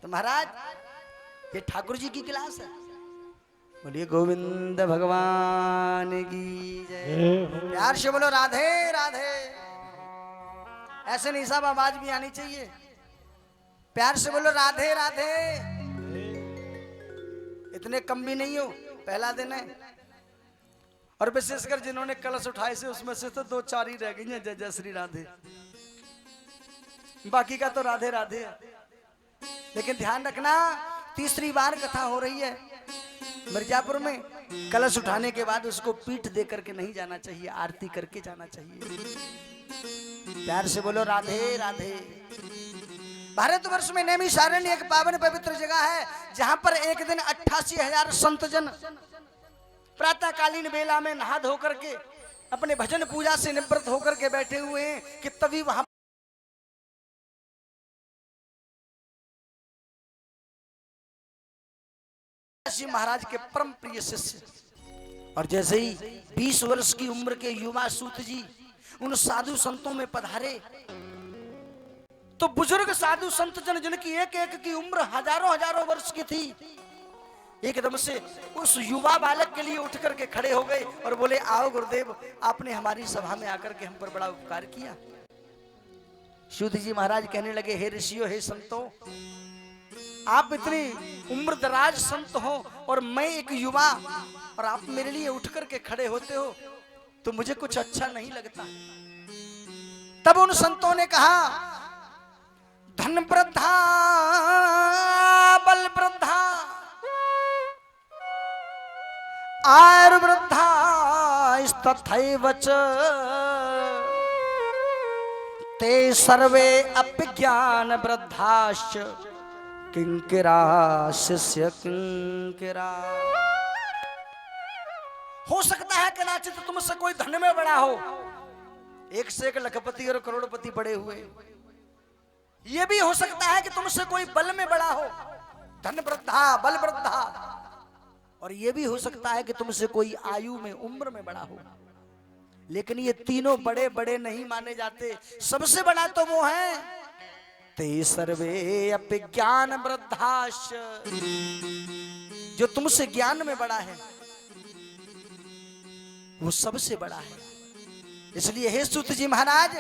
तो महाराज ये ठाकुर जी की क्लास है। बोलिए गोविंद भगवान की जय। प्यार से बोलो राधे राधे। ऐसे नहीं साहब, आवाज भी आनी चाहिए। प्यार से बोलो राधे राधे। इतने कम भी नहीं हो, पहला दिन है। और विशेषकर जिन्होंने कलश उठाए से उसमें से तो 2-4 ही रह गई हैं जय जय श्री राधे, बाकी का तो राधे राधे है। लेकिन ध्यान रखना, तीसरी बार कथा हो रही है मिर्जापुर में। कलश उठाने के बाद उसको पीठ दे करके नहीं जाना चाहिए, आरती करके जाना चाहिए। प्यार से बोलो राधे राधे। भारतवर्ष में नैमिषारण्य एक पावन पवित्र जगह है जहां पर एक दिन 88,000 संतजन प्रातःकालीन बेला में नहा धो करके अपने भजन पूजा से निवृत्त होकर के बैठे हुए हैं कि तभी वहां महाराज के परम प्रिय शिष्य और जैसे ही 20 वर्ष की उम्र के युवा सूत जी उन साधु संतों में पधारे तो बुजुर्ग साधु संत जन जिनकी एक एक की उम्र हजारों वर्ष की थी, एकदम से उस युवा बालक के लिए उठ करके खड़े हो गए और बोले, आओ गुरुदेव, आपने हमारी सभा में आकर के हम पर बड़ा उपकार किया। सूत जी महाराज कहने लगे, हे ऋषियों, हे संतों, आप इतनी उम्र दराज संत हो और मैं एक युवा, और आप मेरे लिए उठ करके खड़े होते हो तो मुझे कुछ अच्छा नहीं लगता। तब उन संतों ने कहा, धन वृद्धा बल वृद्धा आयुर वृद्धा तथैव च ते सर्वे अभिज्ञान वृद्धाश्च किंकिरा शिष्य किंकिरा। हो सकता है कदाचित तुमसे कोई धन में बड़ा हो, एक से एक लखपति और करोड़पति बड़े हुए। यह भी हो सकता है कि तुमसे कोई बल में बड़ा हो, धन वृद्धा बल वृद्धा, और यह भी हो सकता है कि तुमसे कोई आयु में उम्र में बड़ा हो। लेकिन ये तीनों बड़े बड़े नहीं माने जाते। सबसे बड़ा तो वो है ते सर्वे अपि ज्ञान वृद्धाश, जो तुमसे ज्ञान में बड़ा है वो सबसे बड़ा है। इसलिए हे सूत जी महाराज,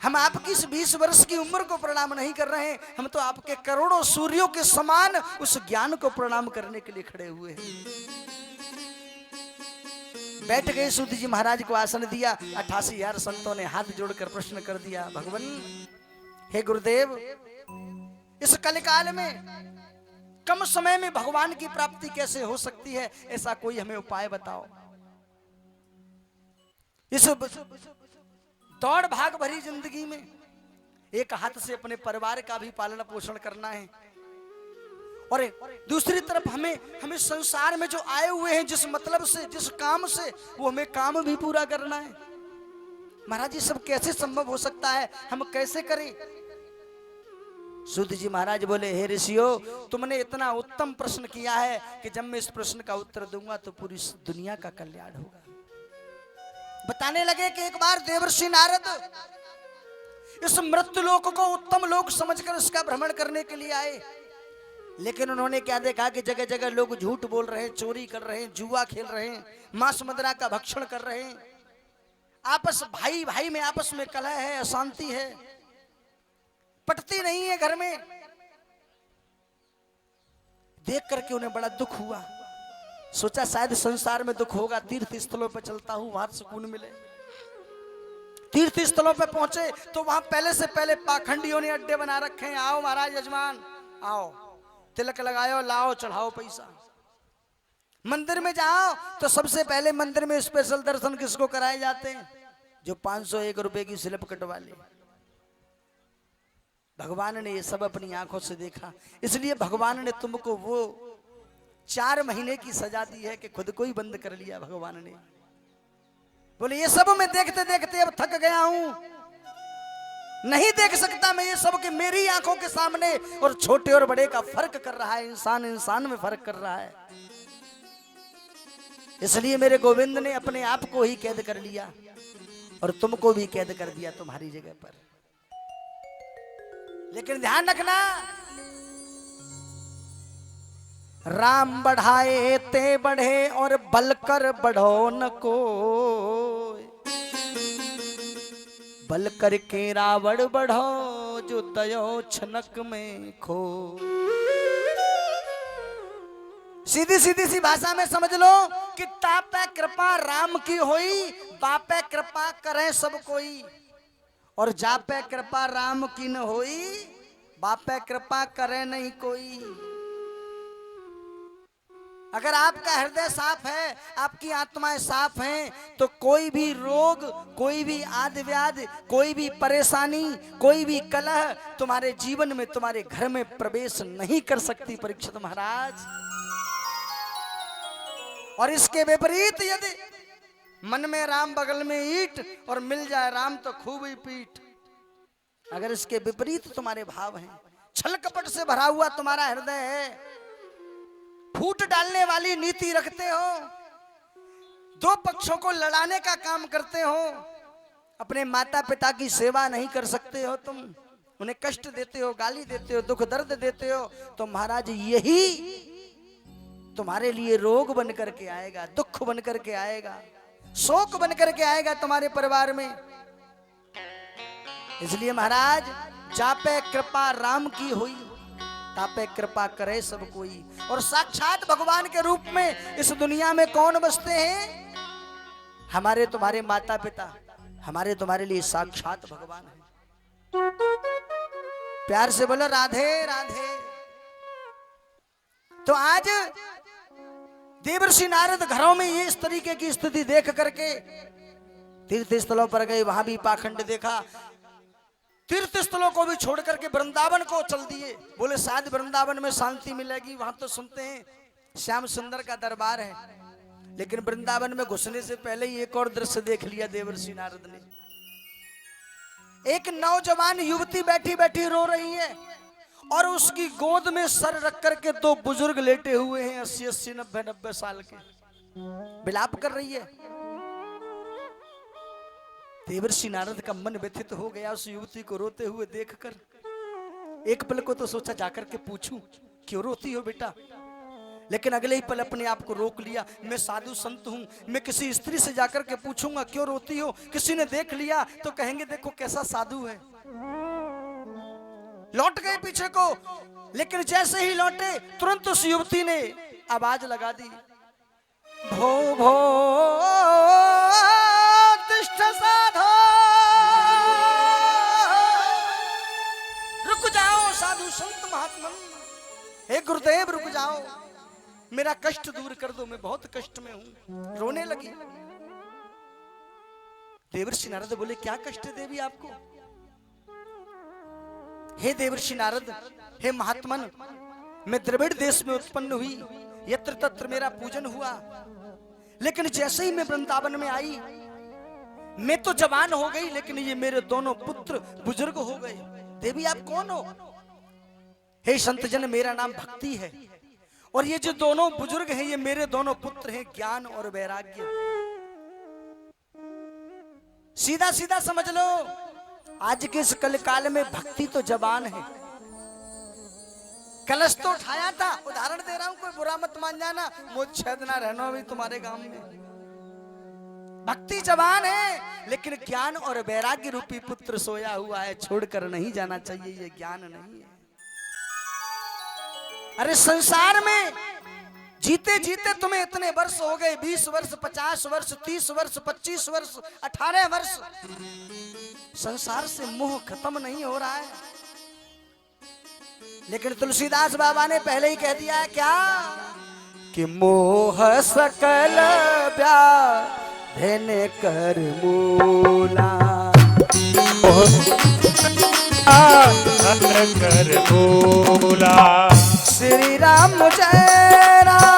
हम आपकी इस 20 वर्ष की उम्र को प्रणाम नहीं कर रहे हैं, हम तो आपके करोड़ों सूर्यों के समान उस ज्ञान को प्रणाम करने के लिए खड़े हुए हैं। बैठ गए सूत जी महाराज को आसन दिया। 88,000 संतों ने हाथ जोड़कर प्रश्न कर दिया, भगवान, हे गुरुदेव, इस कलिकाल में कम समय में भगवान की प्राप्ति कैसे हो सकती है, ऐसा कोई हमें उपाय बताओ। इस दौड़ भाग भरी जिंदगी में एक हाथ से अपने परिवार का भी पालन पोषण करना है और दूसरी तरफ हमें संसार में जो आए हुए हैं जिस मतलब से, जिस काम से, वो हमें काम भी पूरा करना है। महाराज, ये सब कैसे संभव हो सकता है, हम कैसे करें? सूत जी महाराज बोले, हे ऋषियों, तुमने इतना उत्तम प्रश्न किया है कि जब मैं इस प्रश्न का उत्तर दूंगा तो पूरी दुनिया का कल्याण होगा। बताने लगे कि एक बार देवर्षि नारद इस मृत्यु लोक को उत्तम लोक समझकर इसका भ्रमण करने के लिए आए, लेकिन उन्होंने क्या देखा कि जगह जगह लोग झूठ बोल रहे हैं, चोरी कर रहे हैं, जुआ खेल रहे हैं, मांस मदिरा का भक्षण कर रहे हैं, आपस भाई भाई में आपस में कलह है, अशांति है, पटती नहीं है घर में। देख करके उन्हें बड़ा दुख हुआ। सोचा शायद संसार में दुख होगा, तीर्थ स्थलों पर चलता हूं, वहां सुकून मिले। तीर्थ स्थलों पर पहुंचे तो वहां पहले से पहले पाखंडियों ने अड्डे बना रखे हैं। आओ महाराज यजमान, आओ, तिलक लगाओ, लाओ, चढ़ाओ पैसा। मंदिर में जाओ तो सबसे पहले मंदिर में स्पेशल दर्शन किसको कराए जाते हैं? जो 501 रुपए की स्लिप कटवा ले। भगवान ने ये सब अपनी आंखों से देखा, इसलिए भगवान ने तुमको वो 4 महीने की सजा दी है कि खुद को ही बंद कर लिया भगवान ने। बोले, ये सब मैं देखते देखते अब थक गया हूं, नहीं देख सकता मैं ये सब कि मेरी आंखों के सामने और छोटे और बड़े का फर्क कर रहा है, इंसान इंसान में फर्क कर रहा है। इसलिए मेरे गोविंद ने अपने आप को ही कैद कर लिया और तुमको भी कैद कर दिया तुम्हारी जगह पर। लेकिन ध्यान रखना, राम बढ़ाए ते बढ़े और बलकर बढ़ो न को, बल करके रावण बढ़ो जो दयो छनक में खो। सीधी सीधी सी भाषा में समझ लो कि तापे कृपा राम की होई, बापे कृपा करे सब कोई, और जापे कृपा राम की न होई, बापे कृपा करे नहीं कोई। अगर आपका हृदय साफ है, आपकी आत्माएं साफ हैं, तो कोई भी रोग, कोई भी आदि व्याधि, कोई भी परेशानी, कोई भी कलह तुम्हारे जीवन में, तुम्हारे घर में प्रवेश नहीं कर सकती परीक्षित महाराज। और इसके विपरीत यदि मन में राम बगल में ईट और मिल जाए राम तो खूब ही पीठ, अगर इसके विपरीत तुम्हारे भाव हैं, छल कपट से भरा हुआ तुम्हारा हृदय है, फूट डालने वाली नीति रखते हो, दो पक्षों को लड़ाने का काम करते हो, अपने माता पिता की सेवा नहीं कर सकते हो, तुम उन्हें कष्ट देते हो, गाली देते हो, दुख दर्द देते हो, तो महाराज यही तुम्हारे लिए रोग बन करके आएगा, दुख बन करके आएगा, शोक बन करके आएगा तुम्हारे परिवार में। इसलिए महाराज जापे कृपा राम की हुई, तापे कृपा करे सब कोई। और साक्षात भगवान के रूप में इस दुनिया में कौन बसते हैं? हमारे तुम्हारे माता पिता, हमारे तुम्हारे लिए साक्षात भगवान है। प्यार से बोलो राधे राधे। तो आज देवर्षि नारद घरों में ये इस तरीके की स्थिति देख करके तीर्थ स्थलों पर गए, वहां भी पाखंड देखा, तीर्थ स्थलों को भी छोड़ करके वृंदावन को चल दिए। बोले शायद वृंदावन में शांति मिलेगी, वहां तो सुनते हैं श्याम सुंदर का दरबार है, लेकिन वृंदावन में घुसने से पहले ही एक और दृश्य देख लिया देवर्षि नारद ने। एक नौजवान युवती बैठी बैठी रो रही है और उसकी गोद में सर रख करके दो बुजुर्ग लेटे हुए हैं, 80-80, 90-90 साल के, विलाप कर रही है। देवर्षि नारद का मन व्यथित हो गया उस युवती को रोते हुए देखकर। एक पल को तो सोचा जाकर के पूछूं क्यों रोती हो बेटा, लेकिन अगले ही पल अपने आप को रोक लिया। मैं साधु संत हूं, मैं किसी स्त्री से जाकर के पूछूंगा क्यों रोती हो, किसी ने देख लिया तो कहेंगे देखो कैसा साधु है। लौट गए पीछे को, लेकिन जैसे ही लौटे तुरंत उस युवती ने आवाज लगा दी, भो भो तिष्ठ साधो, रुक जाओ साधु संत महात्मन, हे गुरुदेव रुक जाओ, मेरा कष्ट दूर कर दो, मैं बहुत कष्ट में हूं। रोने लगी। देवर्षि नारद बोले क्या कष्ट है देवी आपको? हे देवर्षि नारद, हे महात्मन, मैं द्रविड़ देश में उत्पन्न हुई, यत्र तत्र मेरा पूजन हुआ, लेकिन जैसे ही मैं वृंदावन में आई, मैं तो जवान हो गई, लेकिन ये मेरे दोनों पुत्र बुजुर्ग हो गए। देवी आप कौन हो? हे संत जन, मेरा नाम भक्ति है, और ये जो दोनों बुजुर्ग हैं ये मेरे दोनों पुत्र हैं, ज्ञान और वैराग्य। सीधा सीधा समझ लो, आज के इस कल काल में भक्ति तो जवान है। कलश तो उठाया था, उदाहरण दे रहा हूं, कोई बुरा मत मान जाना, मुझ छेद ना रहना भी तुम्हारे गांव में। भक्ति जवान है, लेकिन ज्ञान और वैराग्य रूपी पुत्र सोया हुआ है, छोड़कर नहीं जाना चाहिए, ये ज्ञान नहीं है। अरे संसार में जीते जीते तुम्हें इतने वर्ष हो गए, 20 वर्ष, 50 वर्ष, 30 वर्ष, 25 वर्ष, 18 वर्ष, संसार से मोह खत्म नहीं हो रहा है। लेकिन तुलसीदास बाबा ने पहले ही कह दिया है क्या, कि मोह सकल व्याधि कर मूला, कर मूला, श्री राम जय राम,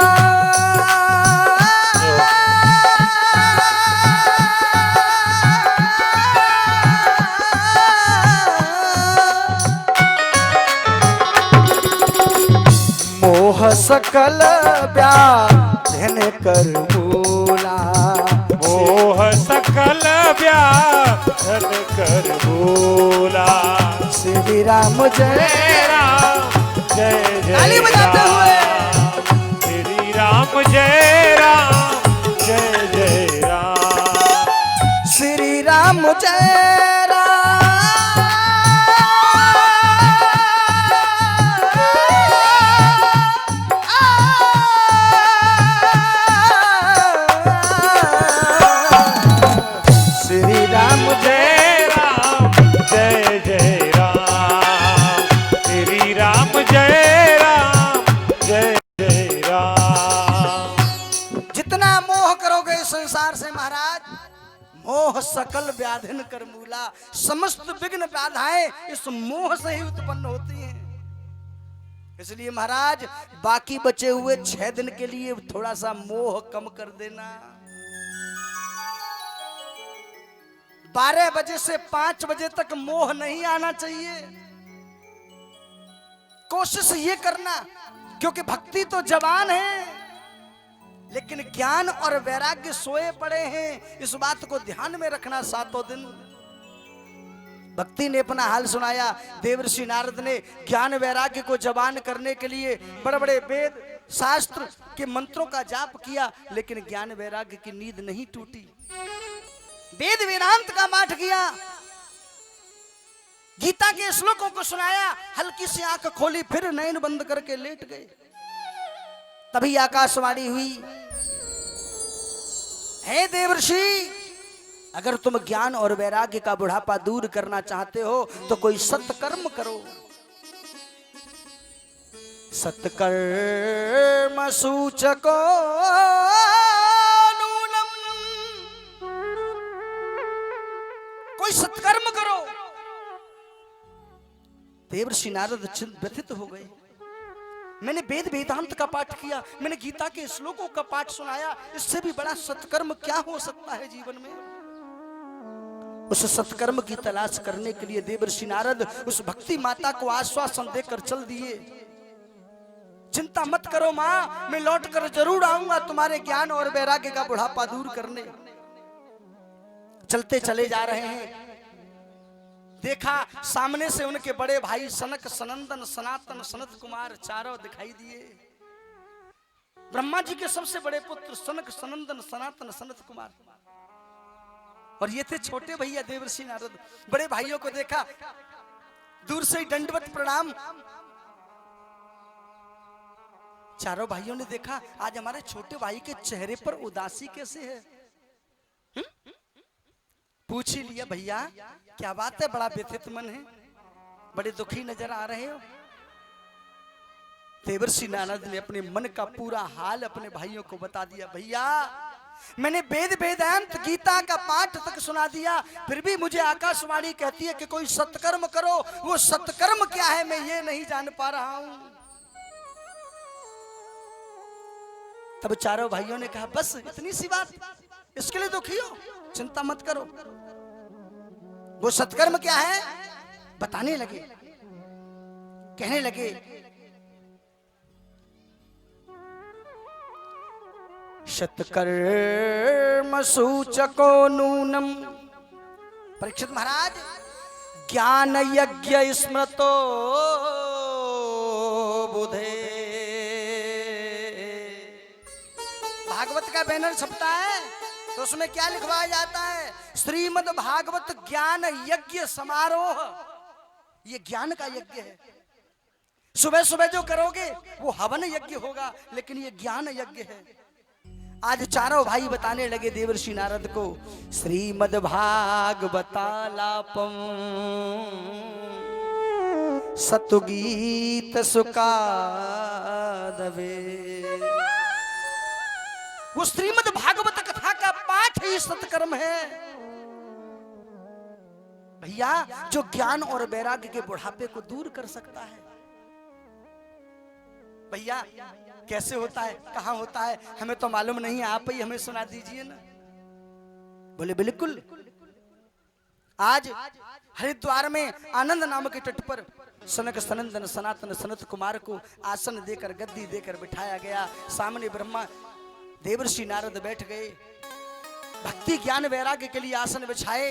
मोह सकल व्याधि कर मूला, मोह सकल व्याधि कर मूला, श्री राम जय राम जय जय ताली बजाते हुए, राम जय श्री राम जय राम जय जय राम, श्री राम जय राम जय जय राम। जितना मोह करोगे इस संसार से महाराज, मोह सकल व्याधिन कर मूला, समस्त विघ्न बाधाएं इस मोह से ही उत्पन्न होती हैं। इसलिए महाराज बाकी बचे हुए 6 दिन के लिए थोड़ा सा मोह कम कर देना। 12 बजे से 5 बजे तक मोह नहीं आना चाहिए। कोशिश ये करना, क्योंकि भक्ति तो जवान है लेकिन ज्ञान और वैराग्य सोए पड़े हैं। इस बात को ध्यान में रखना। 7 दिन भक्ति ने अपना हाल सुनाया। देवर्षि नारद ने ज्ञान वैराग्य को जवान करने के लिए बड़े बड़े वेद शास्त्र के मंत्रों का जाप किया, लेकिन ज्ञान वैराग्य की नींद नहीं टूटी। वेद वेदांत का पाठ किया, गीता के श्लोकों को सुनाया, हल्की सी आंख खोली, फिर नैन बंद करके लेट गए। तभी आकाशवाणी हुई, हे देवर्षि, अगर तुम ज्ञान और वैराग्य का बुढ़ापा दूर करना चाहते हो तो कोई सत्कर्म करो। सत्कर्म सूचको नूनम, कोई सत्कर्म करो। देवर्षि नारद व्यथित हो गए। मैंने वेद वेदांत का पाठ किया, मैंने गीता के श्लोकों का पाठ सुनाया, इससे भी बड़ा सत्कर्म क्या हो सकता है जीवन में। उस सत्कर्म की तलाश करने के लिए देवर्षि नारद उस भक्ति माता को आश्वासन देकर चल दिए। चिंता मत करो मां, मैं लौट कर जरूर आऊंगा तुम्हारे ज्ञान और वैराग्य का बुढ़ापा दूर करने। चलते चले जा रहे हैं, देखा सामने से उनके बड़े भाई सनक सनंदन सनातन सनत कुमार चारों दिखाई दिए। ब्रह्मा जी के सबसे बड़े पुत्र सनक सनंदन सनातन सनत कुमार, और ये थे छोटे भैया देवर्षि नारद। बड़े भाइयों को देखा, दूर से ही दंडवत प्रणाम। चारों भाइयों ने देखा आज हमारे छोटे भाई के चेहरे पर उदासी कैसे है। पूछ ही लिया, भैया क्या बात है, बड़ा व्यथित मन है, बड़े दुखी नजर आ रहे हो। देवर्षि नारद ने अपने मन का पूरा हाल अपने भाइयों को बता दिया। भैया मैंने वेद वेदांत गीता का पाठ तक सुना दिया, फिर भी मुझे आकाशवाणी कहती है कि कोई सत्कर्म करो। वो सत्कर्म क्या है मैं ये नहीं जान पा रहा हूं। तब चारों भाइयों ने कहा, बस इतनी सी बात, इसके लिए दुखी हो, चिंता मत करो। वो सत्कर्म क्या है बताने लगे, कहने लगे, सत्कर्म सूचको नूनम। परीक्षित महाराज, ज्ञान यज्ञ स्मृतो बुधे। भागवत का बैनर छपता है तो उसमें क्या लिखवाया जाता है, श्रीमद् भागवत ज्ञान यज्ञ समारोह। ये ज्ञान का यज्ञ है। सुबह सुबह जो करोगे वो हवन यज्ञ होगा, लेकिन ये ज्ञान यज्ञ है। आज चारों भाई बताने लगे देवर्षि नारद को, श्रीमद् भागवतालापम सतुगीत सुकादवे। वो श्रीमद् भागवत कथा का पाठ ही सत्कर्म है भैया, जो ज्ञान और वैराग्य के बुढ़ापे को दूर कर सकता है। भैया कैसे होता है, कहां होता है, हमें तो मालूम नहीं है, आप ही हमें सुना दीजिए ना। बोले बिल्कुल। आज हरिद्वार में आनंद नाम के तट पर सनक सनंदन सनातन सनत कुमार को आसन देकर गद्दी देकर बिठाया गया। सामने ब्रह्मा देवर्षि नारद बैठ गए। भक्ति ज्ञान वैराग्य के लिए आसन बिछाए।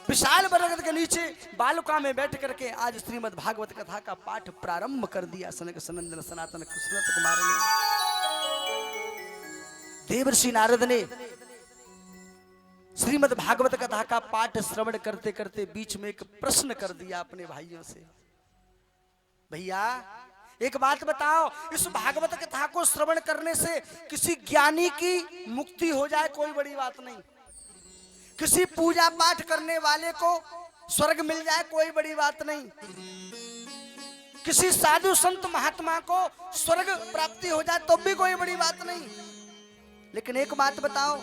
विशाल बरगद के नीचे बालुका में बैठ करके आज श्रीमद् भागवत कथा का पाठ प्रारंभ कर दिया सनक सनंदन सनातन सनत कुमार ने। देवर्षि नारद ने श्रीमद् भागवत कथा का पाठ श्रवण करते करते बीच में एक प्रश्न कर दिया अपने भाइयों से, भैया एक बात बताओ, इस भागवत कथा को श्रवण करने से किसी ज्ञानी की मुक्ति हो जाए कोई बड़ी बात नहीं, किसी पूजा पाठ करने वाले को स्वर्ग मिल जाए कोई बड़ी बात नहीं, किसी साधु संत महात्मा को स्वर्ग प्राप्ति हो जाए तो भी कोई बड़ी बात नहीं। लेकिन एक बात बताओ,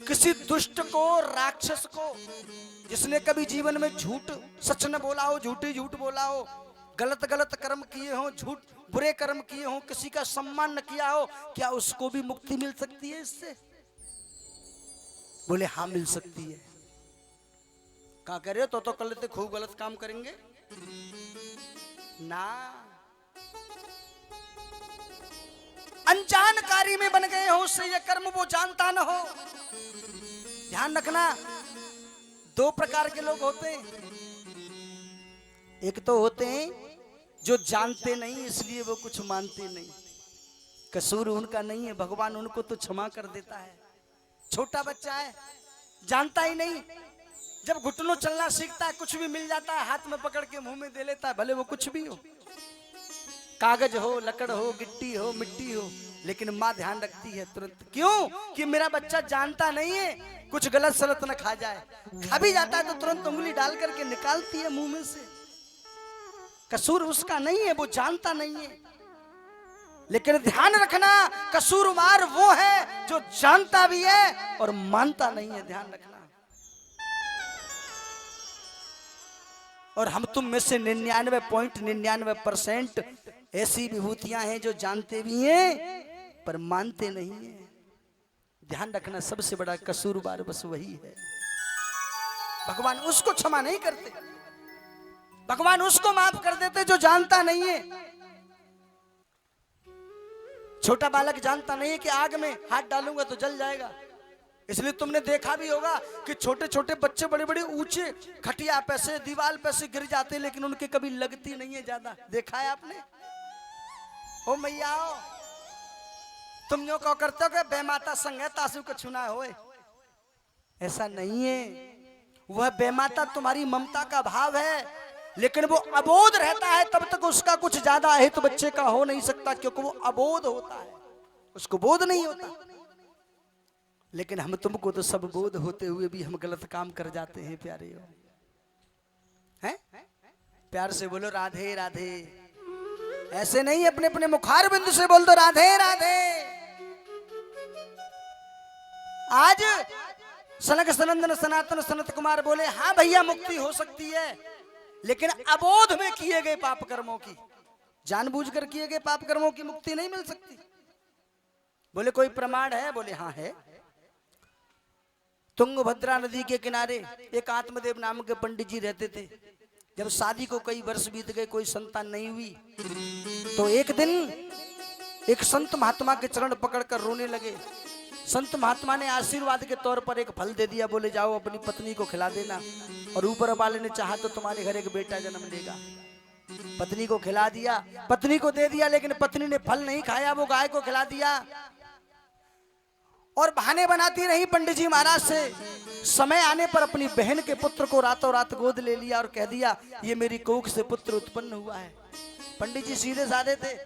किसी दुष्ट को, राक्षस को, जिसने कभी जीवन में झूठ सच न बोला हो, झूठी झूठ बोला हो, गलत गलत कर्म किए हो, झूठ बुरे कर्म किए हो, किसी का सम्मान न किया हो, क्या उसको भी मुक्ति मिल सकती है इससे? बोले हाँ मिल सकती है। क्या कह रहे हो? तो कर लेते, खूब गलत काम करेंगे ना, अनजानकारी में बन गए हो, उससे ये कर्म वो जानता न हो। ध्यान रखना, दो प्रकार के लोग होते हैं, एक तो होते हैं जो जानते नहीं इसलिए वो कुछ मानते नहीं, कसूर उनका नहीं है, भगवान उनको तो क्षमा कर देता है। छोटा बच्चा है, जानता ही नहीं, जब घुटनों चलना सीखता है कुछ भी मिल जाता है, हाथ में पकड़ के मुंह में दे लेता है, भले वो कुछ भी हो, कागज हो, लकड़ हो, गिट्टी हो, मिट्टी हो, लेकिन माँ ध्यान रखती है तुरंत। क्यों? कि मेरा बच्चा जानता नहीं है, कुछ गलत सलत न खा जाए, खा भी जाता है तो तुरंत उंगली डाल करके निकालती है मुंह में से। कसूर उसका नहीं है, वो जानता नहीं है। लेकिन ध्यान रखना, कसूरवार वो है जो जानता भी है और मानता नहीं है, ध्यान रखना। और हम तुम में से 99.99% ऐसी विभूतियां हैं जो जानते भी हैं पर मानते नहीं हैं। ध्यान रखना, सबसे बड़ा कसूरवार बस वही है। भगवान उसको क्षमा नहीं करते, भगवान उसको माफ कर देते जो जानता नहीं है। छोटा बालक जानता नहीं है कि आग में हाथ डालूंगा तो जल जाएगा, इसलिए तुमने देखा भी होगा कि छोटे छोटे बच्चे बड़े बड़े ऊंचे खटिया पे से, दीवार पे से गिर जाते हैं, लेकिन उनके कभी लगती नहीं है ज्यादा। देखा है आपने? ओ मैया, तुम जो कहो करते हो कि बेमाता संग है तासु को छुना हो, ऐसा नहीं है। वह बेमाता तुम्हारी ममता का भाव है, लेकिन वो अबोध रहता है, तब तक उसका कुछ ज्यादा हित तो बच्चे का हो नहीं सकता, क्योंकि वो अबोध होता है, उसको बोध नहीं होता। लेकिन हम तुमको तो सब बोध होते हुए भी हम गलत काम कर जाते हैं प्यारे हो। हैं? प्यार से बोलो राधे राधे, ऐसे नहीं, अपने अपने मुखार बिंदु से बोल दो राधे राधे। आज सनक सनंदन सनातन सनत कुमार बोले हाँ भैया मुक्ति हो सकती है, लेकिन अबोध में किए गए पाप कर्मों की, जानबूझकर किए गए पाप कर्मों की मुक्ति नहीं मिल सकती। बोले कोई प्रमाण है? बोले हाँ है। तुंगभद्रा नदी के किनारे एक आत्मदेव नाम के पंडित जी रहते थे। जब शादी को कई वर्ष बीत गए, कोई संतान नहीं हुई, तो एक दिन एक संत महात्मा के चरण पकड़कर रोने लगे। संत महात्मा ने आशीर्वाद के तौर पर एक फल दे दिया, बोले जाओ अपनी पत्नी को खिला देना, और ऊपर वाले ने चाहा तो तुम्हारे घर एक बेटा जन्म लेगा। पत्नी को खिला दिया, पत्नी को दे दिया, लेकिन पत्नी ने फल नहीं खाया, वो गाय को खिला दिया और बहाने बनाती रही पंडित जी महाराज से। समय आने पर अपनी बहन के पुत्र को रातों रात गोद ले लिया और कह दिया ये मेरी कोख से पुत्र उत्पन्न हुआ है। पंडित जी सीधे साधे थे,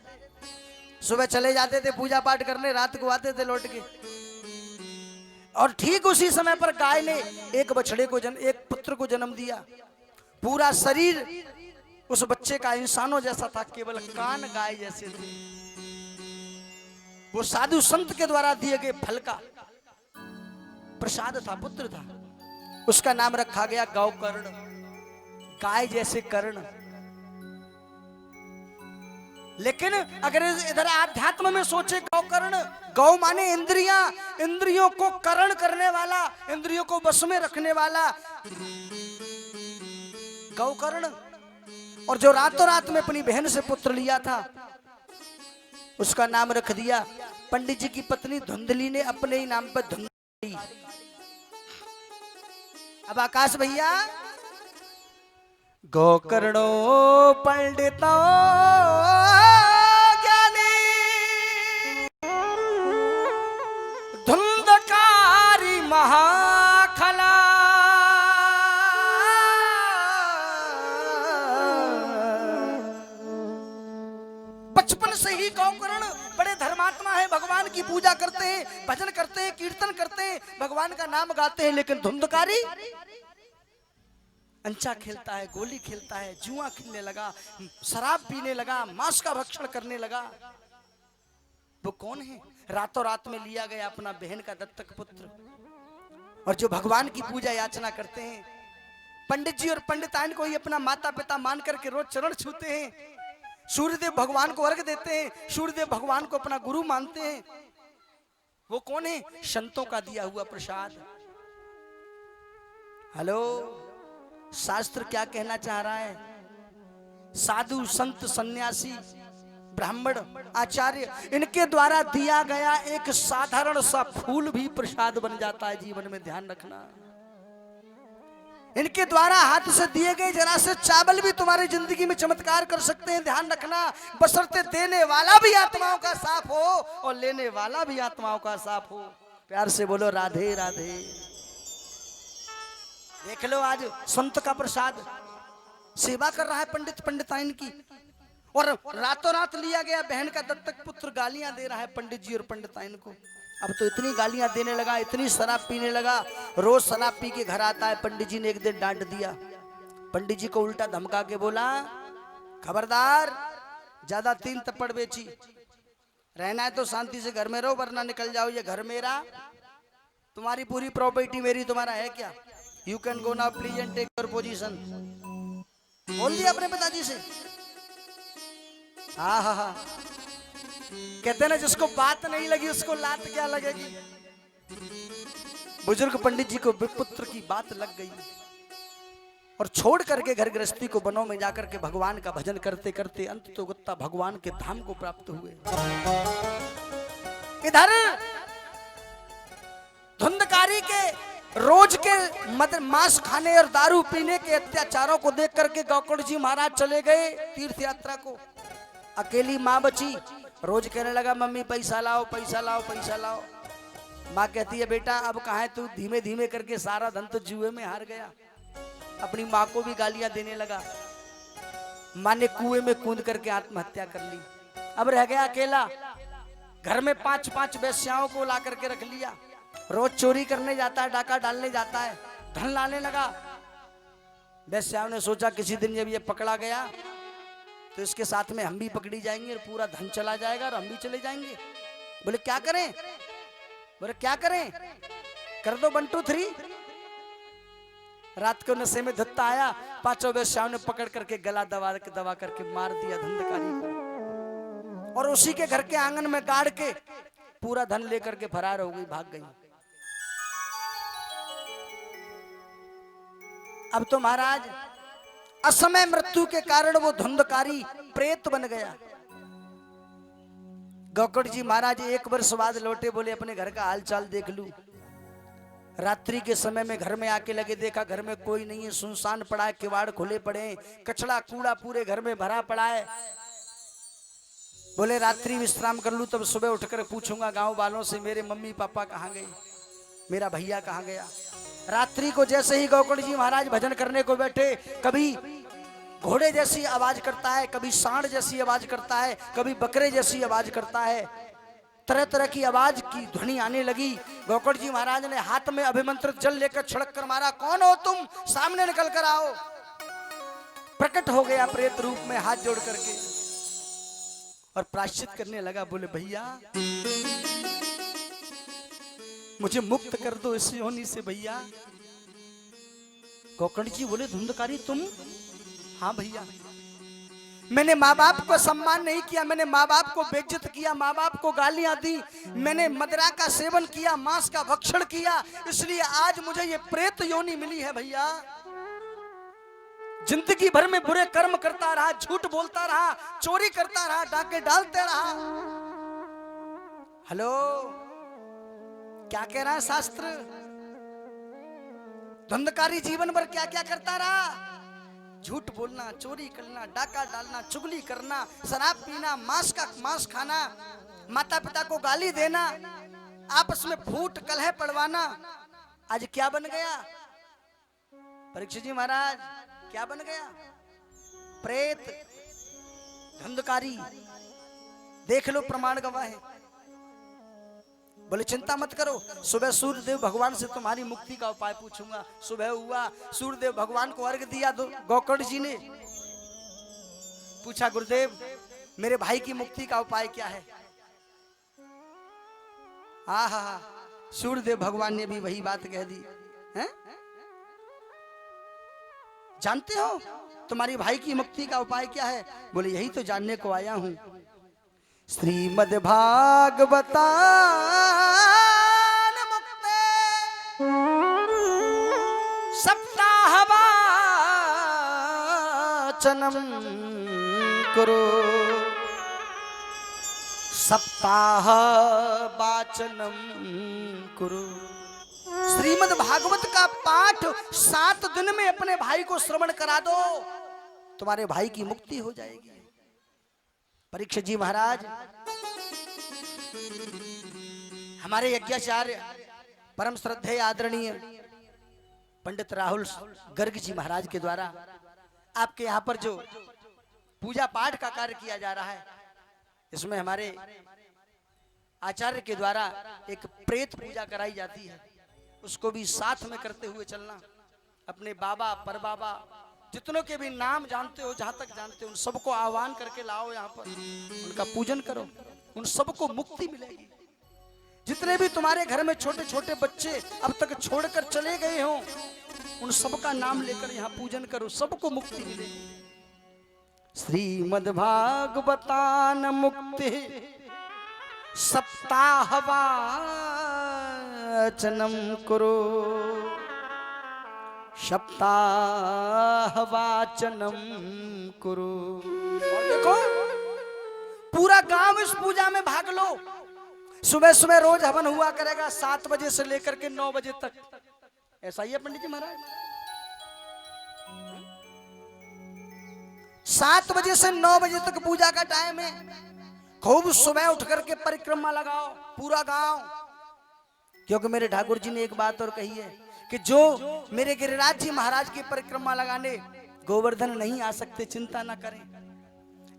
सुबह चले जाते थे पूजा पाठ करने, रात को आते थे लौट के, और ठीक उसी समय पर गाय ने एक बछड़े को एक पुत्र को जन्म दिया। पूरा शरीर उस बच्चे का इंसानों जैसा था, केवल कान गाय जैसे थे। वो साधु संत के द्वारा दिए गए फल का प्रसाद था, पुत्र था। उसका नाम रखा गया गौकर्ण, गाय जैसे कर्ण। लेकिन अगर इधर आध्यात्म में सोचे, गौकर्ण, गौ माने इंद्रियां, इंद्रियों को कर्ण करने वाला, इंद्रियों को बस में रखने वाला गौकर्ण। और जो रातों रात में अपनी बहन से पुत्र लिया था, उसका नाम रख दिया, पंडित जी की पत्नी धुंधली ने अपने ही नाम पर धुंधली। अब आकाश भैया, गोकर्णो पंडितो ज्ञानी धुंधकारी महा बचपन से ही गौकर्ण बड़े धर्मात्मा है, भगवान की पूजा करते हैं, भजन करते हैं, कीर्तन करते हैं, भगवान का नाम गाते हैं। लेकिन धुंधकारी अंचा खेलता है, गोली खेलता है, जुआ खेलने लगा, शराब पीने लगा, मांस का भक्षण करने लगा। वो कौन है? रातों रात में लिया गया अपना बहन का दत्तक पुत्र। और जो भगवान की पूजा याचना करते हैं, पंडित जी और पंडिताइन को ही अपना माता पिता मान करके रोज चरण छूते हैं, सूर्यदेव भगवान को अर्घ देते हैं, सूर्यदेव भगवान को अपना गुरु मानते हैं, वो कौन है? संतों का दिया हुआ प्रसाद। हेलो, शास्त्र क्या कहना चाह रहा है? साधु संत सन्यासी ब्राह्मण आचार्य, इनके द्वारा दिया गया एक साधारण सा फूल भी प्रसाद बन जाता है। जीवन में ध्यान रखना, इनके द्वारा हाथ से दिए गए जरा से चावल भी तुम्हारी जिंदगी में चमत्कार कर सकते हैं। ध्यान रखना, बशर्ते देने वाला भी आत्माओं का साफ हो और लेने वाला भी आत्माओं का साफ हो। प्यार से बोलो राधे राधे। देख लो, आज संत का प्रसाद सेवा कर रहा है पंडित पंडिताइन की, और रातों रात लिया गया बहन का दत्तक पुत्र गालियां दे रहा है पंडित जी और पंडिताइन को। अब तो इतनी गालियां देने लगा, इतनी शराब पीने लगा, रोज शराब पी के घर आता है। पंडित जी ने एक दिन डांट दिया, पंडित जी को उल्टा धमका के बोला, खबरदार, ज्यादा 3 थप्पड़ बेची, रहना है तो शांति से घर में रहो, वरना निकल जाओ, ये घर मेरा, तुम्हारी पूरी प्रॉपर्टी मेरी, तुम्हारा है क्या? You can go now please and take your position. बोल दिया अपने पिताजी से। हाँ हाँ हाँ, कहते ना, जिसको बात नहीं लगी उसको लात क्या लगेगी। बुजुर्ग पंडित जी को पुत्र की बात लग गई और छोड़ करके घर गृहस्थी को वनों में जाकर के भगवान का भजन करते करते अंत तो गुत्ता भगवान के धाम को प्राप्त हुए। इधर धुंधकारी के रोज के मांस खाने और दारू पीने के अत्याचारों को देख करके गौकर्ण जी महाराज चले गए तीर्थ यात्रा को। अकेली माँ बची, रोज कहने लगा, मम्मी पैसा लाओ, पैसा लाओ, पैसा लाओ। माँ कहती है, बेटा अब कहाँ है तू? धीमे धीमे करके सारा धन तो जुए में हार गया। अपनी माँ को भी गालियां देने लगा। माँ ने कुएं में कूद करके आत्महत्या कर ली। अब रह गया अकेला, घर में 5-5 वेश्याओं को ला करके रख लिया। रोज चोरी करने जाता है, डाका डालने जाता है, धन लाने लगा। वेश्याओं ने सोचा किसी दिन जब ये पकड़ा गया तो इसके साथ में हम भी पकड़ी जाएंगे और पूरा धन चला जाएगा और हम भी चले जाएंगे। बोले क्या करें? बोले क्या करें? कर दो 1 2 3। रात को नशे में धत्ता आया, 5 वेश्याओं ने पकड़ करके गला दबा करके मार दिया धंधकारी को, और उसी के घर के आंगन में गाड़ के पूरा धन लेकर के फरार हो गई, भाग गई। अब तो महाराज असमय मृत्यु के कारण वो धुंधकारी प्रेत बन गया। गौकर्ण जी महाराज 1 वर्ष बाद लौटे, बोले अपने घर का हालचाल देख लूं। रात्रि के समय में घर में आके लगे, देखा घर में कोई नहीं है, सुनसान पड़ा है, किवाड़ खुले पड़े हैं, कचड़ा कूड़ा पूरे घर में भरा पड़ा है। बोले रात्रि विश्राम कर लूं, तब सुबह उठकर पूछूंगा गांव वालों से मेरे मम्मी पापा कहाँ गए, मेरा भैया कहाँ गया। रात्रि को जैसे ही गौकर्ण जी महाराज भजन करने को बैठे, कभी घोड़े जैसी आवाज करता है, कभी सांड जैसी आवाज करता है, कभी बकरे जैसी आवाज करता है, तरह तरह की आवाज की ध्वनि आने लगी। गौकर्ण जी महाराज ने हाथ में अभिमंत्रित जल लेकर छिड़क कर मारा, कौन हो तुम, सामने निकल कर आओ। प्रकट हो गया प्रेत रूप में हाथ जोड़ करके और प्रायश्चित करने लगा। बोले भैया मुझे मुक्त कर दो इस योनि से भैया। गौकर्ण जी बोले धुंधकारी तुम? हाँ भैया, मैंने माँ बाप को सम्मान नहीं किया, मैंने माँ बाप को बेइज्जत किया, माँ बाप को गालियां दी, मैंने मदिरा का सेवन किया, मांस का भक्षण किया, इसलिए आज मुझे ये प्रेत योनि मिली है भैया। जिंदगी भर में बुरे कर्म करता रहा, झूठ बोलता रहा, चोरी करता रहा, डाके डालते रहा। हेलो, क्या कह रहा है शास्त्र? धुंधकारी जीवन भर क्या क्या करता रहा? झूठ बोलना, चोरी करना, डाका डालना, चुगली करना, शराब पीना, मांस खाना, माता पिता को गाली देना, आपस में फूट कलह पड़वाना। आज क्या बन गया परीक्षित जी महाराज? क्या बन गया? प्रेत, धुंधकारी। देख लो, प्रमाण गवाह है। बोले चिंता मत करो, सुबह सूर्यदेव भगवान से तुम्हारी मुक्ति का उपाय पूछूंगा। सुबह हुआ, सूर्यदेव भगवान को अर्घ दिया। गोकर्ण जी ने पूछा, गुरुदेव मेरे भाई की मुक्ति का उपाय क्या है? हा हा हा, सूर्यदेव भगवान ने भी वही बात कह दी है? जानते हो तुम्हारी भाई की मुक्ति का उपाय क्या है? बोले यही तो जानने को आया हूं। श्रीमद् भागवतान मुक्ते सप्ताहवाचनम करो। सप्ताह वाचनम करो। श्रीमद् भागवत का पाठ 7 दिन में अपने भाई को श्रवण करा दो, तुम्हारे भाई की मुक्ति हो जाएगी। परीक्षित जी महाराज, हमारे यज्ञाचार्य परम श्रद्धेय आदरणीय पंडित राहुल गर्ग जी महाराज के द्वारा आपके यहाँ पर जो पूजा पाठ का कार्य किया जा रहा है, इसमें हमारे आचार्य के द्वारा एक प्रेत पूजा कराई जाती है। उसको भी साथ में करते हुए चलना। अपने बाबा परबाबा जितनों के भी नाम जानते हो, जहां तक जानते हो, उन सबको आह्वान करके लाओ यहाँ पर, उनका पूजन करो, उन सबको मुक्ति मिलेगी। जितने भी तुम्हारे घर में छोटे छोटे बच्चे अब तक छोड़कर चले गए हो, उन सबका नाम लेकर यहाँ पूजन करो, सबको मुक्ति मिलेगी। श्रीमद् भागवतान मुक्ति सप्ताहवाचनम करो। सप्ताहवाचनम करो। और देखो, पूरा गांव इस पूजा में भाग लो। सुबह सुबह रोज हवन हुआ करेगा 7 बजे से लेकर के 9 बजे तक। ऐसा ही है पंडित जी महाराज। 7 बजे से 9 बजे तक पूजा का टाइम है। खूब सुबह उठ करके परिक्रमा लगाओ पूरा गांव। क्योंकि मेरे ठाकुर जी ने एक बात और कही है कि जो मेरे गिरिराज जी महाराज की परिक्रमा लगाने गोवर्धन नहीं आ सकते, चिंता ना करें।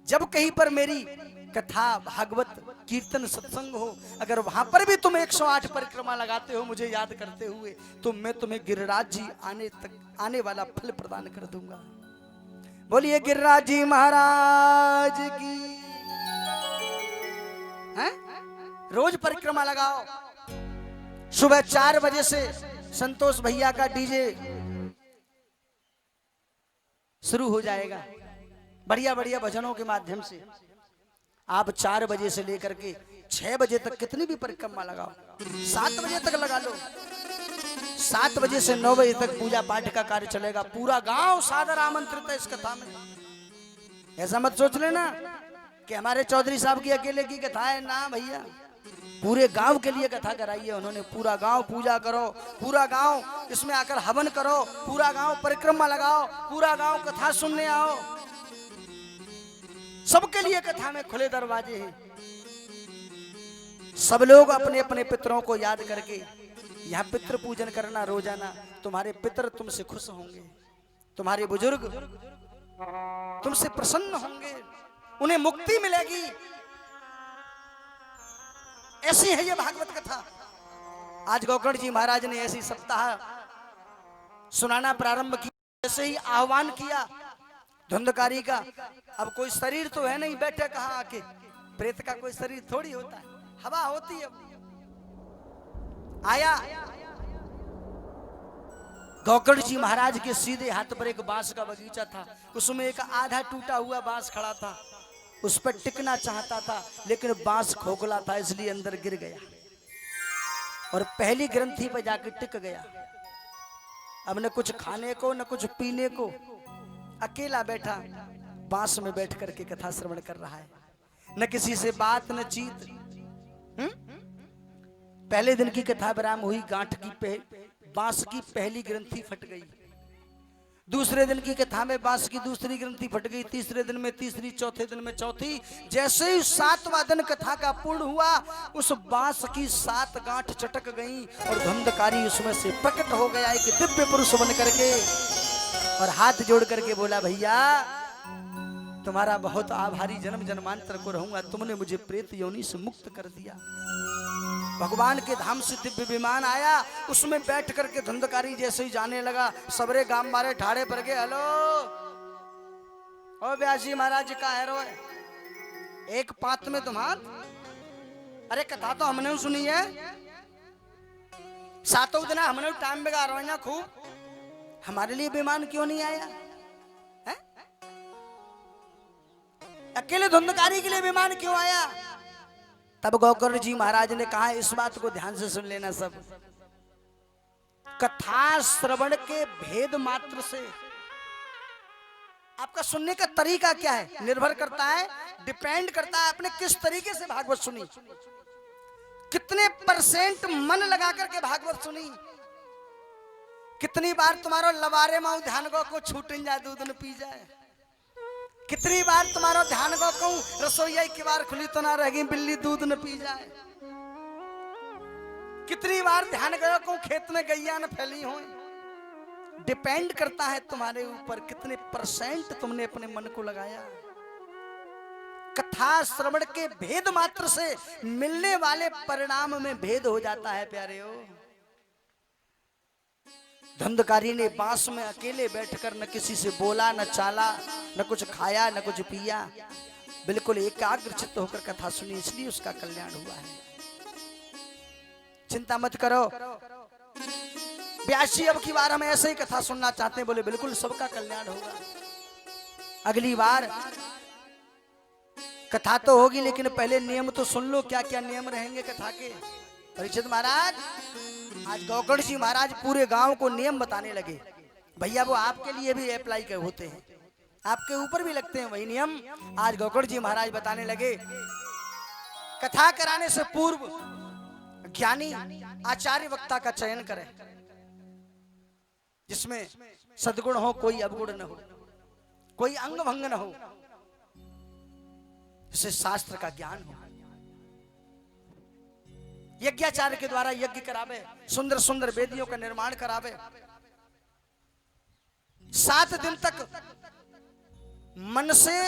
जब कहीं पर मेरी कथा भागवत कीर्तन सत्संग हो, अगर वहां पर भी तुम 108 परिक्रमा लगाते हो मुझे याद करते हुए, तो मैं तुम्हें गिरिराज जी आने वाला फल प्रदान कर दूंगा। बोलिए गिरिराज जी महाराज की। हैं? रोज परिक्रमा लगाओ। सुबह 4 बजे से संतोष भैया का डीजे शुरू हो जाएगा, बढ़िया बढ़िया भजनों के माध्यम से। आप 4 बजे से लेकर के 6 बजे तक कितनी भी परिक्रमा लगाओ, 7 बजे तक लगा लो। 7 बजे से 9 बजे तक पूजा पाठ का कार्य चलेगा। पूरा गांव सादर आमंत्रित है इस कथा में। ऐसा मत सोच लेना कि हमारे चौधरी साहब की अकेले की कथा है, ना भैया, पूरे गांव के लिए कथा कराई है उन्होंने। पूरा गांव पूजा करो, पूरा गांव इसमें आकर हवन करो, पूरा गांव परिक्रमा लगाओ, पूरा गांव कथा सुनने आओ। सबके लिए कथा में खुले दरवाजे हैं। सब लोग अपने अपने पितरों को याद करके यहाँ पितृ पूजन करना रोजाना। तुम्हारे पितर तुमसे खुश होंगे, तुम्हारे बुजुर्ग तुमसे प्रसन्न होंगे, उन्हें मुक्ति मिलेगी। ऐसी है ये भागवत कथा। आज गोकर्ण जी महाराज ने ऐसी सप्ताह सुनाना प्रारंभ किया, ऐसे ही आह्वान किया धुंधकारी का। अब कोई शरीर तो है नहीं, बैठे कहाँ आके। प्रेत का कोई शरीर थोड़ी होता है, हवा होती है। आया गोकर्ण जी महाराज के सीधे हाथ पर एक बांस का बगीचा था। उसमें एक आधा टूटा हुआ बांस खड़ा था। उस पर टिकना चाहता था, लेकिन बांस खोखला था, इसलिए अंदर गिर गया और पहली ग्रंथि पर जाकर टिक गया। अब न कुछ खाने को न कुछ पीने को, अकेला बैठा बांस में बैठ करके कथा श्रवण कर रहा है। न किसी से बात न चीत। पहले दिन की कथा विराम हुई, गांठ की बांस की पहली ग्रंथि फट गई। दूसरे दिन की कथा में बांस की दूसरी ग्रंथि फट गई, तीसरे दिन में तीसरी, चौथे दिन में चौथी। जैसे ही 7वां दिन कथा का पूर्ण हुआ, उस बांस की 7 गांठ चटक गई और धुंधकारी उसमें से प्रकट हो गया एक दिव्य पुरुष बन करके, और हाथ जोड़ करके बोला, भैया तुम्हारा बहुत आभारी, जन्म जन्मांतर को रहूंगा। तुमने मुझे प्रेत योनि से मुक्त कर दिया। भगवान के धाम से दिव्य विमान आया, उसमें बैठ करके धुंधकारी जैसे ही जाने लगा, सबरे गांव मारे ठाड़े पर गए। हेलो ओ व्यास जी महाराज का है रो एक पात में तुम्हार। अरे कथा तो हमने सुनी है, सातों दिन हमने टाइम बिगाड़ रहे हैं खूब, हमारे लिए विमान क्यों नहीं आया है? अकेले धुंधकारी के लिए विमान क्यों आया? तब गोकर्ण जी महाराज ने कहा इस बात को ध्यान से सुन लेना सब। कथा श्रवण के भेद मात्र से आपका सुनने का तरीका क्या है निर्भर करता है, डिपेंड करता है आपने किस तरीके से भागवत सुनी, कितने % मन लगा करके भागवत सुनी। कितनी बार तुम्हारा लबारे माऊ ध्यान को छूटन जाए दूध न पी जाए, कितनी बार तुम्हारा ध्यान को कहूं रसोई की बार खुली तो ना रहेगी बिल्ली दूध न पी जाए, कितनी बार ध्यान करो कहूं खेत में गैया न फैली हो। डिपेंड करता है तुम्हारे ऊपर कितने % तुमने अपने मन को लगाया। कथा श्रवण के भेद मात्र से मिलने वाले परिणाम में भेद हो जाता है प्यारे हो। धुंधकारी ने बांस में अकेले बैठकर न किसी से बोला, न चाला, न कुछ खाया, न कुछ पिया, बिल्कुल एकाग्र चित्त होकर कथा सुनी, इसलिए उसका कल्याण हुआ है। चिंता मत करो व्यास जी, अब की बार हम ऐसे ही कथा सुनना चाहते हैं। बोले बिल्कुल सबका कल्याण होगा। अगली बार कथा तो होगी लेकिन पहले नियम तो सुन लो, क्या क्या नियम रहेंगे कथा के। परीक्षित महाराज, आज गोकर्ण जी महाराज पूरे गांव को नियम बताने लगे। भैया वो आपके लिए भी अप्लाई कर होते हैं, आपके ऊपर भी लगते हैं वही नियम। आज गोकर्ण जी महाराज बताने लगे कथा कराने से पूर्व ज्ञानी आचार्य वक्ता का चयन करें, जिसमें सद्गुण हो, कोई अवगुण न हो, कोई अंग भंग न हो, जिसे शास्त्र का ज्ञान हो। यज्ञाचार्य के द्वारा यज्ञ करावे, सुंदर सुंदर वेदियों का निर्माण करावे। 7 दिन तक मन से,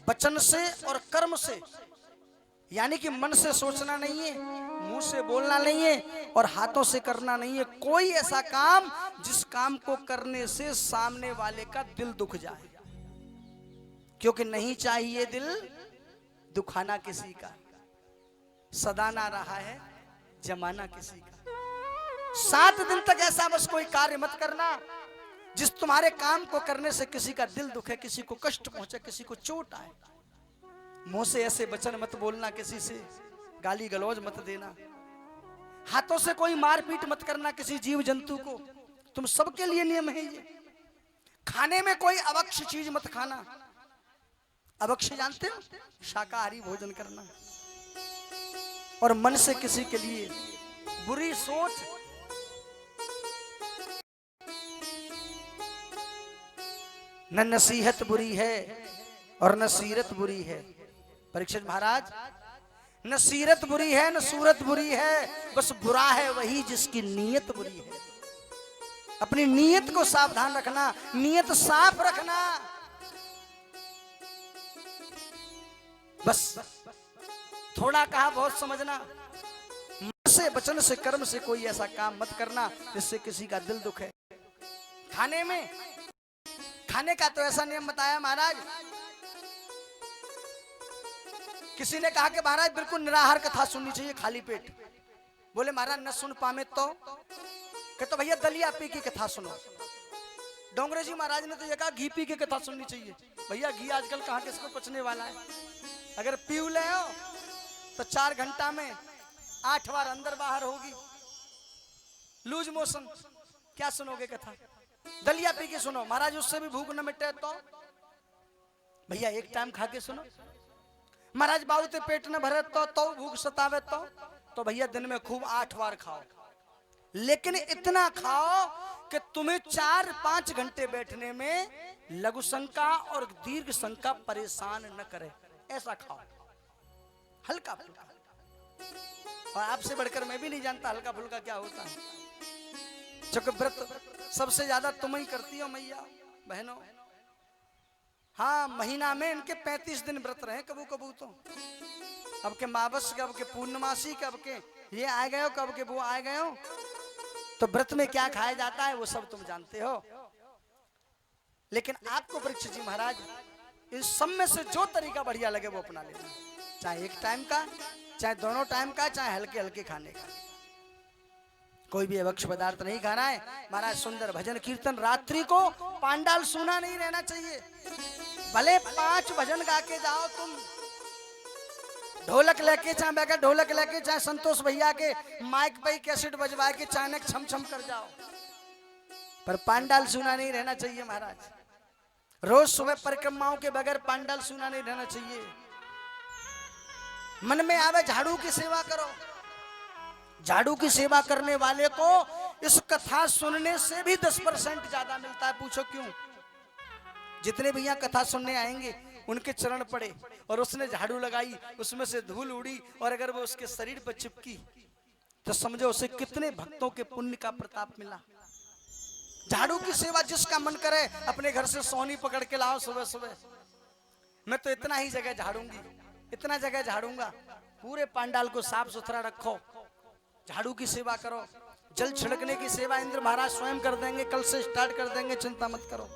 वचन से और कर्म से, यानी कि मन से सोचना नहीं है, मुंह से बोलना नहीं है और हाथों से करना नहीं है कोई ऐसा काम जिस काम को करने से सामने वाले का दिल दुख जाए, क्योंकि नहीं चाहिए दिल दुखाना किसी का, सदाना रहा है जमाना किसी का। 7 दिन तक ऐसा बस कोई कार्य मत करना जिस तुम्हारे काम को करने से किसी का दिल दुखे, किसी को कष्ट पहुंचे, किसी को चोट आए। मुंह से ऐसे वचन मत बोलना, किसी से गाली गलौज मत देना, हाथों से कोई मारपीट मत करना किसी जीव जंतु को। तुम सबके लिए नियम है ये। खाने में कोई अवक्ष चीज मत खाना। अवक्ष जानते हो? शाकाहारी भोजन करना। और मन से किसी के लिए बुरी सोच, न नसीहत बुरी है और न सीरत बुरी है। परीक्षित महाराज, न सीरत बुरी है न सूरत बुरी है, बस बुरा है वही जिसकी नीयत बुरी है। अपनी नीयत को सावधान रखना, नीयत साफ रखना। बस थोड़ा कहा बहुत समझना। मन से, वचन से, कर्म से कोई ऐसा काम मत करना जिससे किसी का दिल दुखे। खाने में, खाने का तो ऐसा नियम बताया महाराज। किसी ने कहा कि महाराज बिल्कुल निराहार कथा सुननी चाहिए खाली पेट। बोले महाराज न सुन पामे तो भैया दलिया पी की कथा सुनो। डोंगरे जी महाराज ने तो ये कहा घी पी की कथा सुननी चाहिए। भैया घी आजकल कहाँ किसको पचने वाला है। अगर पी ले हो तो 4 घंटा में 8 बार अंदर बाहर होगी, लूज मोशन। क्या सुनोगे कथा? दलिया पी के सुनो महाराज, उससे भी भूख न मिटे तो भैया एक टाइम खा के सुनो। महाराज बाबूते पेट न भरे तो भूख सतावे तो भैया दिन में खूब 8 बार खाओ, लेकिन इतना खाओ कि तुम्हें 4-5 घंटे बैठने में लघु शंका और दीर्घ शंका परेशान न करे, ऐसा खाओ हल्का फुल्का। और आपसे बढ़कर मैं भी नहीं जानता हल्का फुल्का क्या होता है, क्योंकि व्रत सबसे ज्यादा तुम ही करती हो मैया बहनों। हाँ, महीना में इनके 35 दिन व्रत रहे कबू कबू तो। अब के मावस, कब के पूर्णमासी, कब के ये आ गए हो, कब के वो आ गए हो। तो व्रत में क्या खाया जाता है वो सब तुम जानते हो। लेकिन आपको वृक्ष जी महाराज इन सब में से जो तरीका बढ़िया लगे वो अपना लेना, चाहे एक टाइम का, चाहे दोनों टाइम का, चाहे हल्के हल्के खाने का। कोई भी अभक्ष पदार्थ नहीं खाना है महाराज। सुंदर भजन कीर्तन, रात्रि को पांडाल सूना नहीं रहना चाहिए। भले 5 भजन गा के जाओ तुम, ढोलक लेके, चाहे बैठा ढोलक लेके, चाहे संतोष भैया के माइक पे कैसेट बजवा के चाणक छम छम कर जाओ, पर पांडाल सूना नहीं रहना चाहिए महाराज। रोज सुबह परिक्रमाओं के बगैर पांडाल सूना नहीं रहना चाहिए। मन में आवे झाड़ू की सेवा करो। झाड़ू की सेवा करने वाले को इस कथा सुनने से भी 10% ज्यादा मिलता है। पूछो क्यों? जितने भैया कथा सुनने आएंगे उनके चरण पड़े और उसने झाड़ू लगाई, उसमें से धूल उड़ी और अगर वो उसके शरीर पर चिपकी तो समझो उसे कितने भक्तों के पुण्य का प्रताप मिला। झाड़ू की सेवा जिसका मन करे अपने घर से सोनी पकड़ के लाओ सुबह सुबह। मैं तो इतना ही जगह झाड़ूंगी, इतना जगह झाड़ूंगा। पूरे पांडाल को साफ सुथरा रखो, झाड़ू की सेवा करो। जल छिड़कने की सेवा इंद्र महाराज स्वयं कर देंगे, कल से स्टार्ट कर देंगे, चिंता मत करो।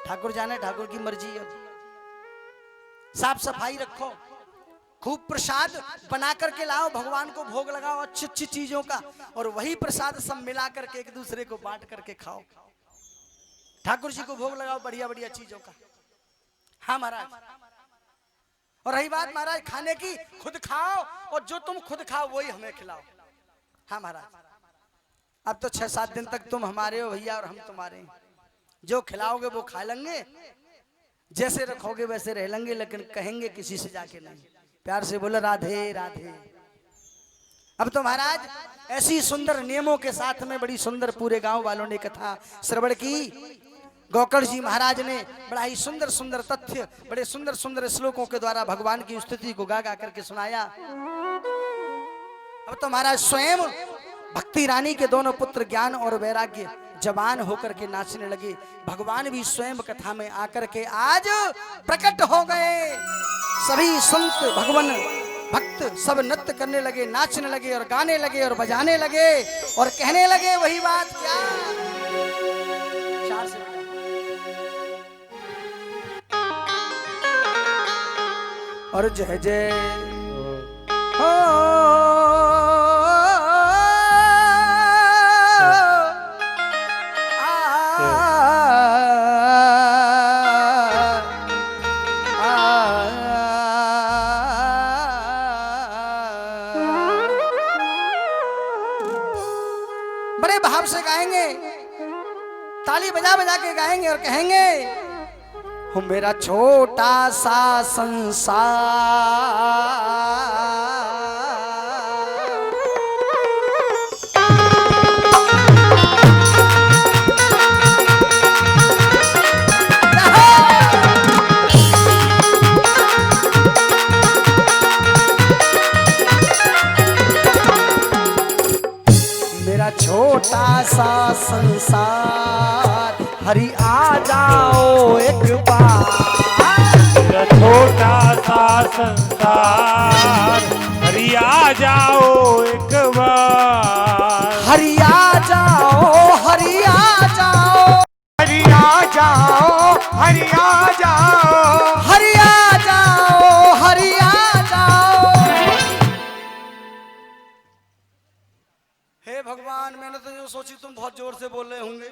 ठाकुर जाने, ठाकुर की मर्जी है। साफ सफाई रखो, खूब प्रसाद बना करके लाओ, भगवान को भोग लगाओ अच्छी अच्छी चीजों का, और वही प्रसाद सब मिला करके एक दूसरे को बांट करके खाओ। ठाकुर जी को भोग लगाओ बढ़िया बढ़िया चीजों का। हाँ महाराज। और रही बात महाराज खाने की, खुद खाओ और जो तुम खुद खाओ वही हमें खिलाओ। हाँ महाराज। अब तो 6-7 दिन तक तुम हमारे हो भैया और हम तुम्हारे हैं। जो खिलाओगे वो खा लेंगे, जैसे रखोगे वैसे रह लेंगे, लेकिन कहेंगे किसी से जाके नहीं। प्यार से बोलो राधे राधे। अब तो महाराज ऐसी सुंदर नियमों के साथ में बड़ी सुंदर पूरे गांव वालों ने कथा श्रवण की। गोकर्ण जी महाराज ने बड़ा ही सुंदर सुंदर तथ्य, बड़े सुंदर सुंदर श्लोकों के द्वारा भगवान की स्तुति को गा गा करके सुनाया। अब तो महाराज स्वयं भक्ति रानी के दोनों पुत्र ज्ञान और वैराग्य जवान होकर के नाचने लगे। भगवान भी स्वयं कथा में आकर के आज प्रकट हो गए। सभी संत भगवान भक्त सब नृत्य करने लगे, नाचने लगे और गाने लगे और बजाने लगे और कहने लगे वही बात। क्या 4 से और जय जय हो बड़े भाव से गाएंगे, ताली बजा बजा के गाएंगे और कहेंगे हो मेरा छोटा सा संसार। मेरा छोटा सा संसार हरि आ जाओ एक बार। मेरा छोटा सा संसार हरि आ जाओ एक बार। हरि आ जाओ, हरि आ जाओ, हरि आ जाओ, हरि आ जाओ, हरि आ जाओ, हरि आ जाओ। हे भगवान, मैंने तो जो सोची तुम बहुत जोर से बोल रहे होंगे।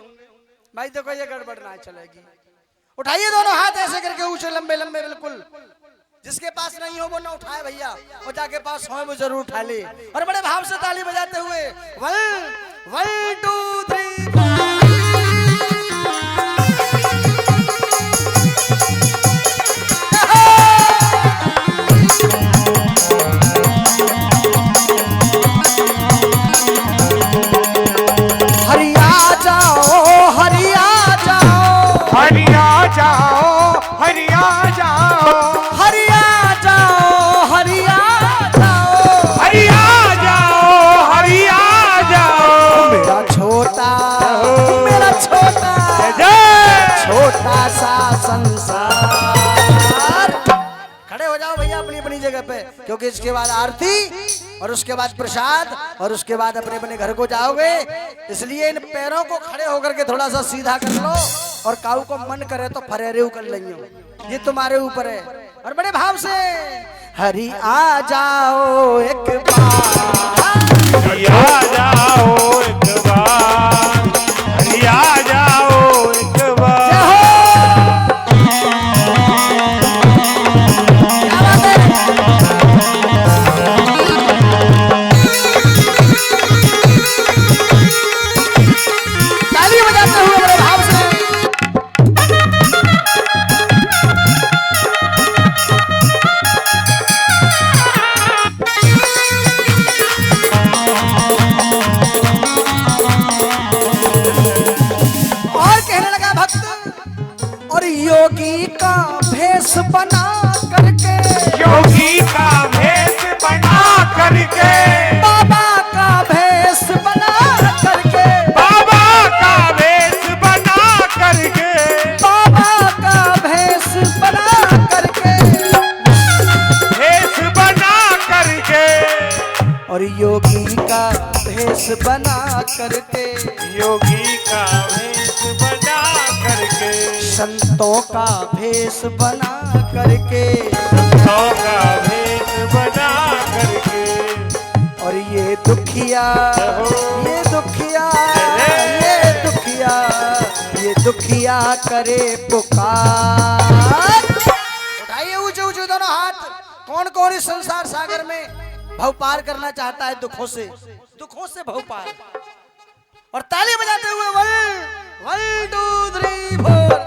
भाई देखो ये गड़बड़ ना चलेगी। उठाइए दोनों हाथ ऐसे करके ऊंचे लंबे लंबे बिल्कुल। जिसके पास नहीं हो वो ना उठाए भैया, और जाके पास हो वो जरूर उठा ले। और बड़े भाव से ताली बजाते हुए 1 2 3 हरि आ जाओ, हरि आ जाओ, हरि आ जाओ, हरि आ जाओ, हरि आ जाओ, हरि आ जाओ, हरि आ जाओ, हरि आ जाओ। मेरा छोटा जय जय छोटा संसार। खड़े हो जाओ भैया अपनी अपनी जगह पे, क्योंकि इसके बाद आरती और उसके बाद प्रसाद और उसके बाद अपने अपने घर को जाओगे। इसलिए इन पैरों को खड़े होकर के थोड़ा सा सीधा कर लो, और काऊ को मन करे तो फरेरे कर लेंगे, ये तुम्हारे ऊपर है। और बड़े भाव से हरि आ जाओ एक बार, हरि आ जाओ एक बार, हरि आ जाओ एक बार। ताली बजाते हुए बड़े भाव से और कहने लगा भक्त, और योगी का भेष बना करके, योगी का भेष बना करके, बाबा का भेष बना करके, बाबा का भेष बना करके, बाबा का भेष बना करके, भेष बना करके, और योगी का भेष बना करके, योगी का भेष बना करके, संतों का भेष बना करके, संतों का भेष बना करके, और ये दुखिया, ये दुखिया, ये दुखिया, ये दुखिया करे पुकार। उठाइए ऊंचे ऊंचे दोनों हाथ। कौन कौन इस संसार सागर में भव पार करना चाहता है, दुखों से भव पार। और ताली बजाते हुए 1 2 3 4।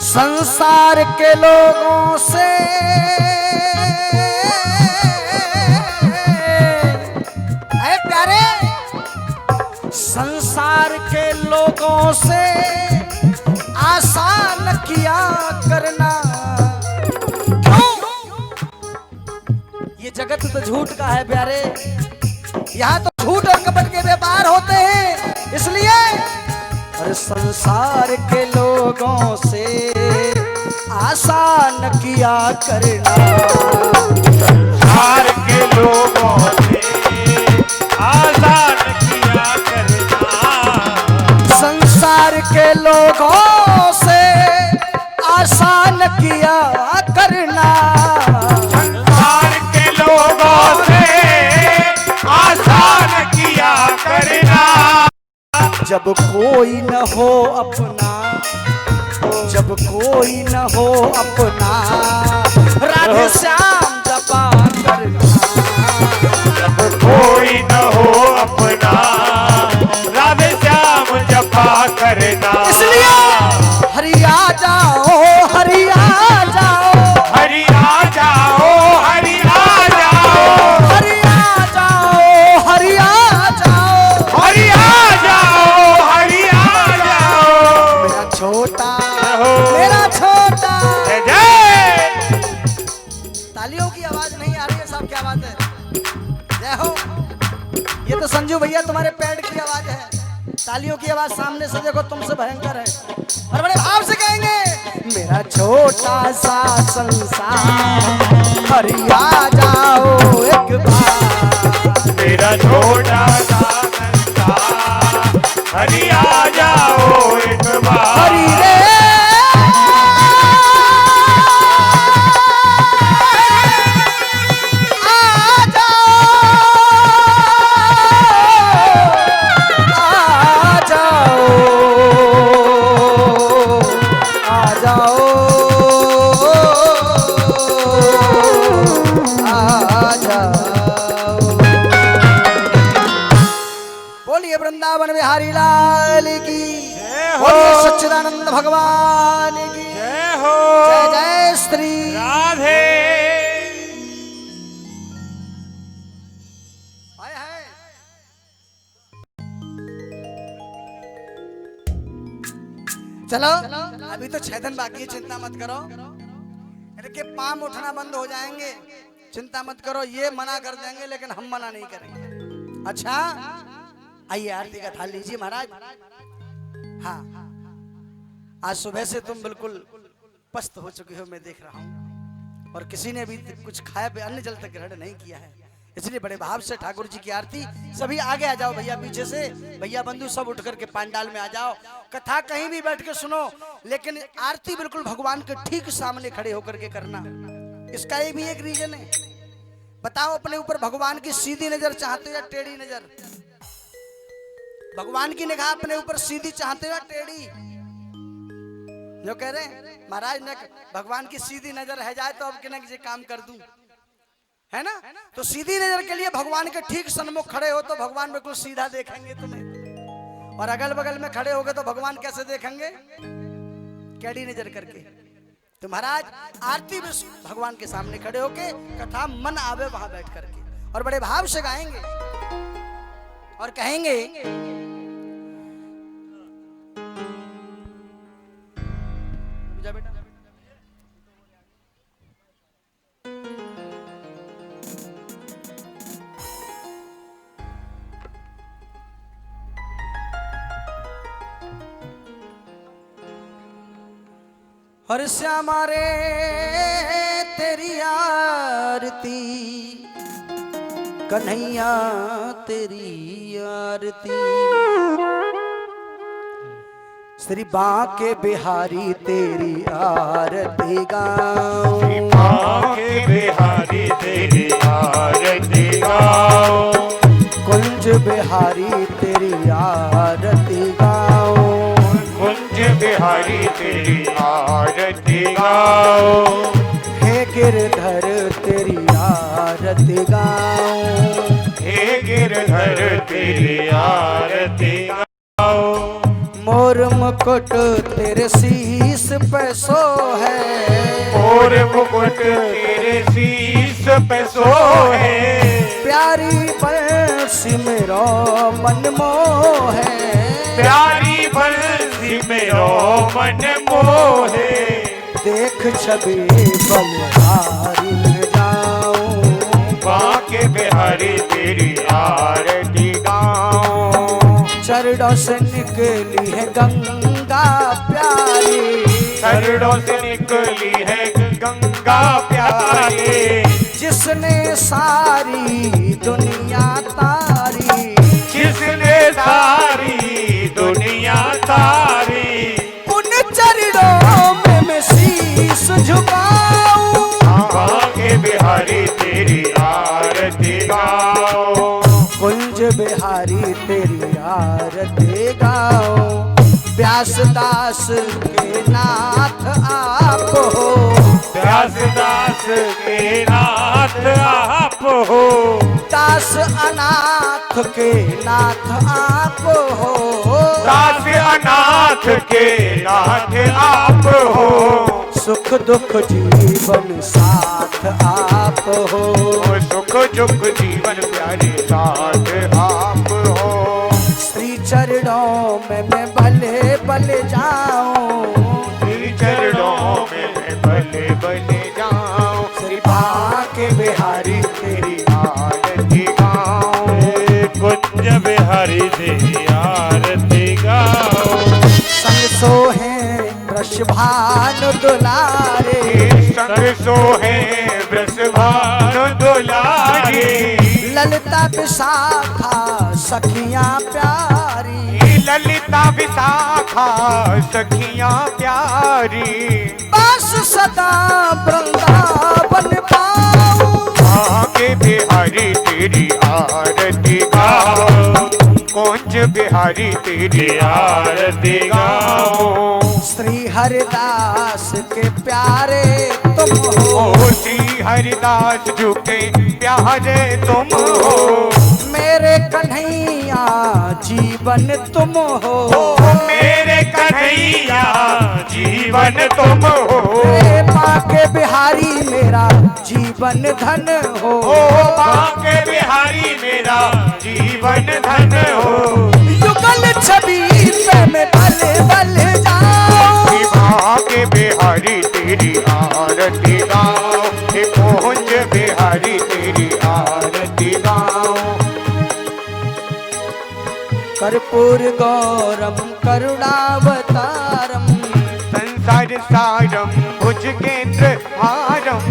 संसार के लोगों से अरे प्यारे, संसार के लोगों से आसान किया करना। क्यों? ये जगत तो झूठ का है प्यारे, यहाँ तो झूठ और कपट के व्यापार होते हैं। इसलिए और संसार के लोगों से आसान किया करना, संसार के लोगों से आसान किया करना, संसार के लोगों से आसान किया करना, संसार के लोगों से आसान किया करना। जब कोई न हो अपना, जब कोई न हो अपना, राधे श्याम जपा करना, जब कोई न हो अपना, राधे श्याम जपा करना। इसलिए हरि आ जाओ, हरि आ जाओ, हरि आ जाओ, हरि आ जाओ, हरि आ जाओ, हरि आ जाओ, हरि आ जाओ, हरि आ जाओ। मेरा छोटा, हो। मेरा छोटा। जय जय। तालियों की आवाज नहीं आ रही है साहब, क्या बात है? जय हो। ये तो संजू भैया तुम्हारे पैड की आवाज है, तालियों की आवाज सामने से देखो तुमसे भयंकर है। और बड़े भाव से कहेंगे, मेरा छोटा सा संसार हरि आ जाओ एक बार, मेरा छोटा सा संसार हरि आ जाओ एक बार। हरि रे आ जाओ, आ जाओ, आ जाओ, आ जाओ। बोलिए वृंदावन बिहारी लाल की जय हो। बोलिए सच्चिदानंद भगवान की जय हो। जय जय श्री राधे। हाय हाय। चलो अभी तो 6 दिन बाकी है, चिंता मत करो। इनके पाम उठना बंद हो जाएंगे, चिंता मत करो। ये मना कर देंगे लेकिन हम मना नहीं करेंगे। अच्छा आइए आरती का थाल लीजिए महाराज। हाँ आज सुबह से तुम बिल्कुल पस्त हो चुके हो, मैं देख रहा हूँ, और किसी ने भी कुछ खाया पे अन्न जल तक ग्रहण नहीं किया है। इसलिए बड़े भाव से ठाकुर जी की आरती। सभी आगे आ जाओ भैया, पीछे से भैया बंधु सब उठ करके पंडाल में आ जाओ। कथा कहीं भी बैठ के सुनो, लेकिन आरती बिल्कुल भगवान के ठीक सामने खड़े होकर के करना। इसका ये भी एक रीजन है। बताओ अपने ऊपर भगवान की सीधी नजर चाहते हो या टेढ़ी नजर? भगवान की निगाह अपने ऊपर सीधी चाहते हो या टेढ़ी? जो कह रहे हैं महाराज ने भगवान की सीधी नजर है जाए तो अब कि ये काम कर दूं, है ना? तो सीधी नजर के लिए भगवान के ठीक सन्मुख खड़े हो तो भगवान बिल्कुल सीधा देखेंगे तुम्हें, और अगल बगल में खड़े होगे तो भगवान कैसे देखेंगे? टेढ़ी नजर करके। तो महाराज आरती में भगवान के सामने खड़े होके कथा मन आवे वहां बैठ करके और बड़े भाव से गाएंगे और कहेंगे जा बेटा। हर श्यामा रे तेरी आरती, कन्हैया तेरी आरती, श्री बांके बिहारी तेरी आरती गाऊं, श्री बांके बिहारी तेरी आरती गाऊं, कुंज बिहारी तेरी आरती गाऊं, कुंज बिहारी तेरी आरती गाऊं, हे गिरधर तेरी आरती गाऊं, हे गिरधर तेरी आरती गाऊं, मोर मुकुट तेरे शीस पे सो है, और मुकुट तेरे शीस पे सोहे, प्यारी बंसी मेरो मन मोहे, प्यारी बंसी मेरो मन मोहे, देख छवि बलिहारी में जाऊं, बांके बिहारी तेरी आरती गाऊं, चरणों से निकली है गंगा प्यारी, चरणों से निकली है गंगा प्यारी, जिसने सारी दुनिया तारी, जिसने सारी दुनिया तारी, उन चरणों में मैं शीश झुकाऊं, बांके बिहारी तेरी आरती गाऊं, कुंज बिहारी तेरी आरती गाऊं, व्यासदास के नाथ आप हो, व्यासदास के नाथ आप हो, दास अनाथ के नाथ आप हो, दास अनाथ के नाथ आप हो, सुख दुख जीवन साथ आप हो, सुख दुख जीवन प्यारे साथ आप हो, श्री चरणों में मैं भले भले जाऊं, श्री चरणों में मैं भले भले जाऊं, श्री बांके बिहारी तेरी आरती गाऊं, कुंज बिहारी तेरी आरती गाऊं, संग सोहे वृषभानु दुलारे, संग सोहे वृषभानु दुलारी, ललिता विशाखा सखियां प्यारी, ललिता विशाखा सखियां प्यारी, बस सदा वृंदावन पाऊं, बांके बिहारी तेरी आरती गाऊं, कुंज बिहारी तेरी आरती गाऊं, श्री हरिदास के प्यारे तुम हो, ओ श्री हरिदास झुके प्यारे तुम हो, मेरे कन्हैया जी जीवन तुम हो। मेरे कन्हैया जीवन तुम हो। बांके बिहारी मेरा जीवन धन हो। बांके बिहारी मेरा जीवन धन हो। युगल छवि पे मैं बल बल जाऊं। बांके बिहारी तेरी आरती गाओ। कुंज बिहारी तेरी आरती गाओ। कर्पूर गौरम करुणावतारम। संसार सारम भुज केंद्र हारम।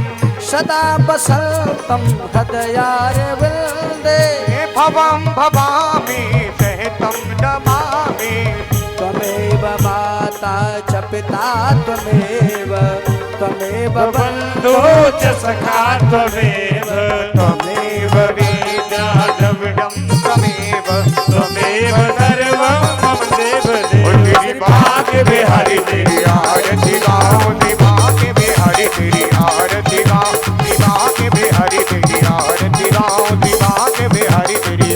सदा बसंतम हृदयारविंदे। भवं भवामि सहितं नमामि। त्वमेव माता च पिता त्वमेव बन्धु च सखा त्वमेव। त्वमेव वेदा द्रविडं त्वमेव। त्वमेव सर्वं मम देव। बांके बिहारी तेरी आरती गाओ। बांके बिहारी तेरी आरती गाओ। बांके बिहारी तेरी आरती गाओ। बांके बिहारी तेरी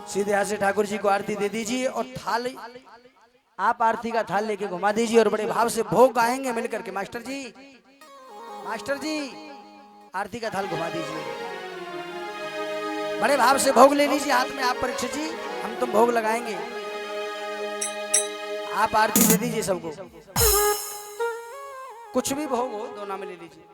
सीधे यहाँ से ठाकुर जी को आरती दे दीजिए और थाल आप आरती का थाल लेके घुमा दीजिए और बड़े भाव से भोग गाएंगे मिलकर के। मास्टर जी आरती का थाल घुमा दीजिए, बड़े भाव से भोग ले लीजिए हाथ में। आप परीक्षित जी हम तुम भोग लगाएंगे, आप आरती दे दीजिए सबको। कुछ भी भोग हो 2 नाम ले लीजिए।